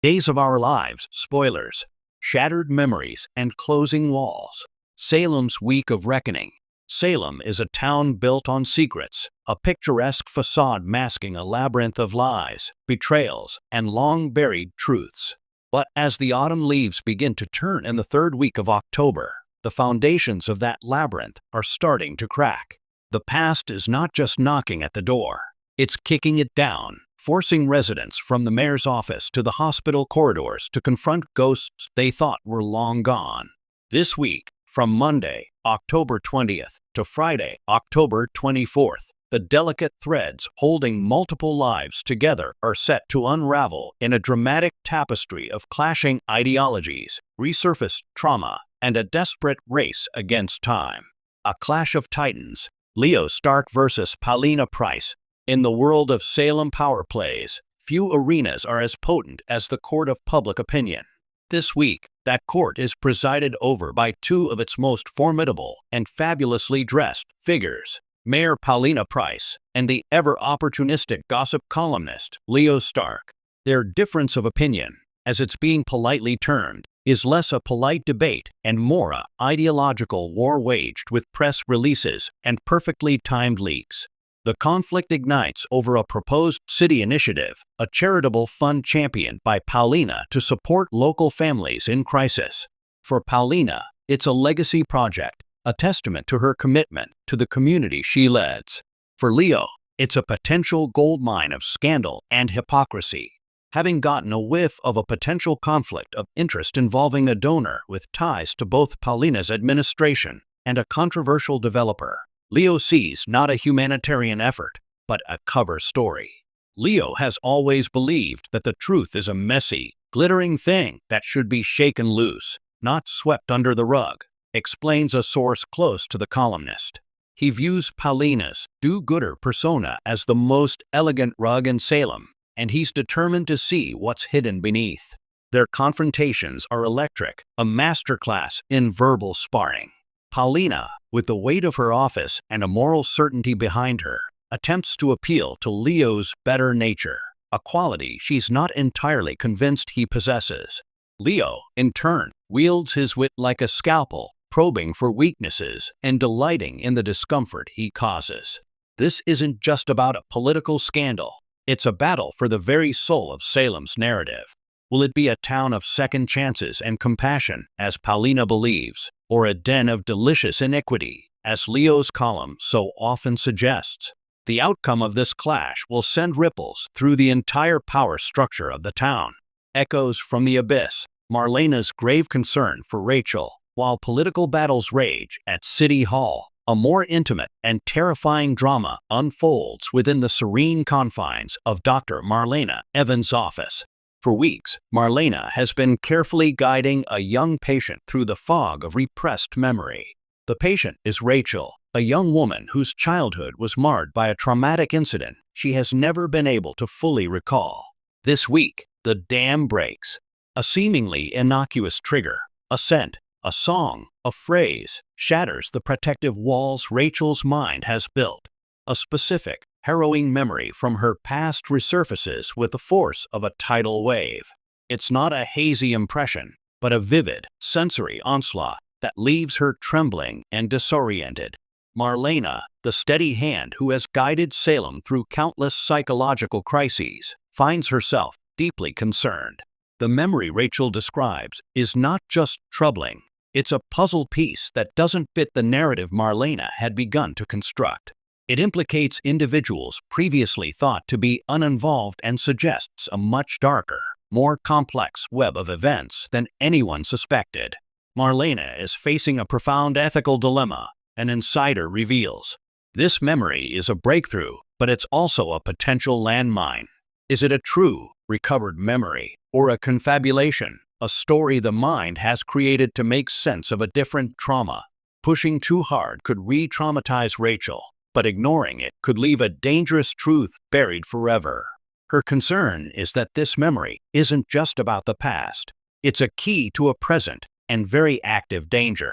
Days of Our Lives, spoilers, shattered memories, and closing walls. Salem's Week of Reckoning. Salem is a town built on secrets, a picturesque facade masking a labyrinth of lies, betrayals, and long-buried truths. But as the autumn leaves begin to turn in the third week of October, the foundations of that labyrinth are starting to crack. The past is not just knocking at the door, it's kicking it down, forcing residents from the mayor's office to the hospital corridors to confront ghosts they thought were long gone. This week, from Monday, October 20th, to Friday, October 24th, the delicate threads holding multiple lives together are set to unravel in a dramatic tapestry of clashing ideologies, resurfaced trauma, and a desperate race against time. A clash of titans, Leo Stark versus Paulina Price. In the world of Salem power plays, few arenas are as potent as the court of public opinion. This week, that court is presided over by two of its most formidable and fabulously dressed figures, Mayor Paulina Price and the ever-opportunistic gossip columnist Leo Stark. Their difference of opinion, as it's being politely termed, is less a polite debate and more a ideological war waged with press releases and perfectly timed leaks. The conflict ignites over a proposed city initiative, a charitable fund championed by Paulina to support local families in crisis. For Paulina, it's a legacy project, a testament to her commitment to the community she leads. For Leo, it's a potential goldmine of scandal and hypocrisy. Having gotten a whiff of a potential conflict of interest involving a donor with ties to both Paulina's administration and a controversial developer, Leo sees not a humanitarian effort, but a cover story. Leo has always believed that the truth is a messy, glittering thing that should be shaken loose, not swept under the rug, explains a source close to the columnist. He views Paulina's do-gooder persona as the most elegant rug in Salem, and he's determined to see what's hidden beneath. Their confrontations are electric, a masterclass in verbal sparring. Paulina, with the weight of her office and a moral certainty behind her, attempts to appeal to Leo's better nature, a quality she's not entirely convinced he possesses. Leo, in turn, wields his wit like a scalpel, probing for weaknesses and delighting in the discomfort he causes. This isn't just about a political scandal, it's a battle for the very soul of Salem's narrative. Will it be a town of second chances and compassion, as Paulina believes, or a den of delicious iniquity, as Leo's column so often suggests? The outcome of this clash will send ripples through the entire power structure of the town. Echoes from the abyss, Marlena's grave concern for Rachel, while political battles rage at City Hall. A more intimate and terrifying drama unfolds within the serene confines of Dr. Marlena Evans' office. For weeks, Marlena has been carefully guiding a young patient through the fog of repressed memory. The patient is Rachel, a young woman whose childhood was marred by a traumatic incident she has never been able to fully recall. This week, the dam breaks. A seemingly innocuous trigger, a scent, a song, a phrase, shatters the protective walls Rachel's mind has built. A specific, harrowing memory from her past resurfaces with the force of a tidal wave. It's not a hazy impression, but a vivid, sensory onslaught that leaves her trembling and disoriented. Marlena, the steady hand who has guided Salem through countless psychological crises, finds herself deeply concerned. The memory Rachel describes is not just troubling, it's a puzzle piece that doesn't fit the narrative Marlena had begun to construct. It implicates individuals previously thought to be uninvolved and suggests a much darker, more complex web of events than anyone suspected. Marlena is facing a profound ethical dilemma, an insider reveals. This memory is a breakthrough, but it's also a potential landmine. Is it a true, recovered memory, or a confabulation, a story the mind has created to make sense of a different trauma? Pushing too hard could re-traumatize Rachel, but ignoring it could leave a dangerous truth buried forever. Her concern is that this memory isn't just about the past. It's a key to a present and very active danger.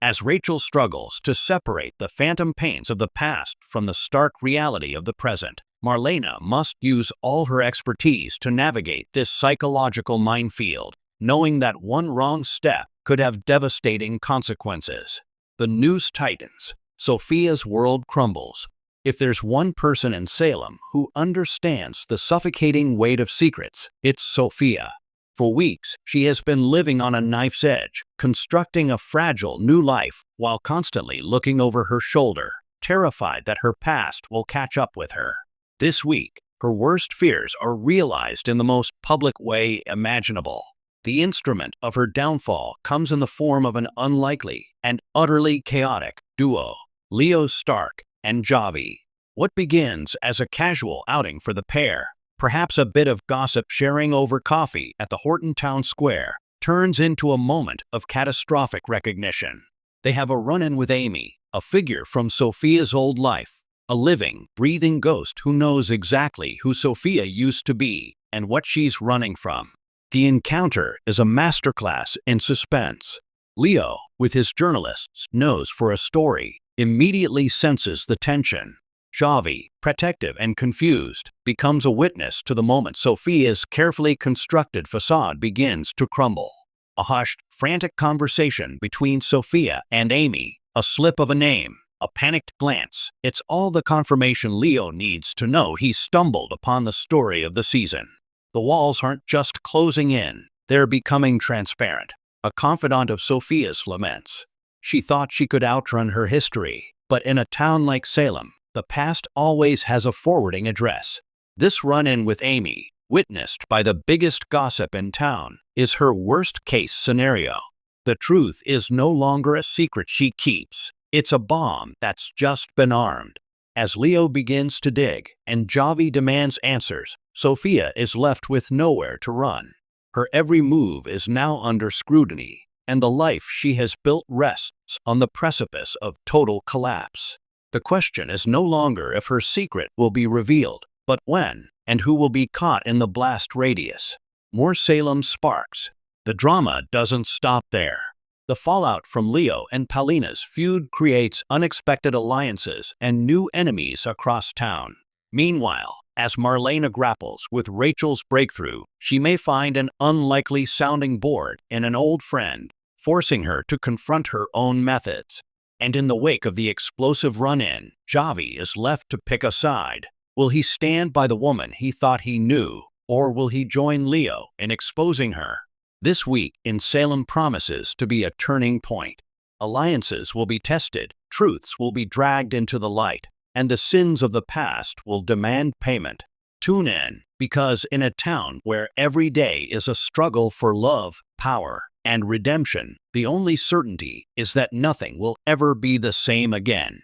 As Rachel struggles to separate the phantom pains of the past from the stark reality of the present, Marlena must use all her expertise to navigate this psychological minefield, knowing that one wrong step could have devastating consequences. The noose tightens. Sophia's world crumbles. If there's one person in Salem who understands the suffocating weight of secrets, it's Sophia. For weeks, she has been living on a knife's edge, constructing a fragile new life while constantly looking over her shoulder, terrified that her past will catch up with her. This week, her worst fears are realized in the most public way imaginable. The instrument of her downfall comes in the form of an unlikely and utterly chaotic duo, Leo Stark and Javi. What begins as a casual outing for the pair, perhaps a bit of gossip sharing over coffee at the Horton Town Square, turns into a moment of catastrophic recognition. They have a run-in with Amy, a figure from Sophia's old life, a living, breathing ghost who knows exactly who Sophia used to be and what she's running from. The encounter is a masterclass in suspense. Leo, with his journalist's nose for a story, immediately senses the tension. Javi, protective and confused, becomes a witness to the moment Sophia's carefully constructed facade begins to crumble. A hushed, frantic conversation between Sophia and Amy, a slip of a name, a panicked glance. It's all the confirmation Leo needs to know he's stumbled upon the story of the season. The walls aren't just closing in, they're becoming transparent. A confidant of Sophia's laments. She thought she could outrun her history, but in a town like Salem, the past always has a forwarding address. This run-in with Amy, witnessed by the biggest gossip in town, is her worst-case scenario. The truth is no longer a secret she keeps. It's a bomb that's just been armed. As Leo begins to dig and Javi demands answers, Sophia is left with nowhere to run. Her every move is now under scrutiny, and the life she has built rests on the precipice of total collapse. The question is no longer if her secret will be revealed, but when, and who will be caught in the blast radius. More Salem sparks. The drama doesn't stop there. The fallout from Leo and Paulina's feud creates unexpected alliances and new enemies across town. Meanwhile, as Marlena grapples with Rachel's breakthrough, she may find an unlikely sounding board in an old friend, forcing her to confront her own methods. And in the wake of the explosive run-in, Javi is left to pick a side. Will he stand by the woman he thought he knew, or will he join Leo in exposing her? This week in Salem promises to be a turning point. Alliances will be tested, truths will be dragged into the light, and the sins of the past will demand payment. Tune in, because in a town where every day is a struggle for love, power, and redemption, the only certainty is that nothing will ever be the same again.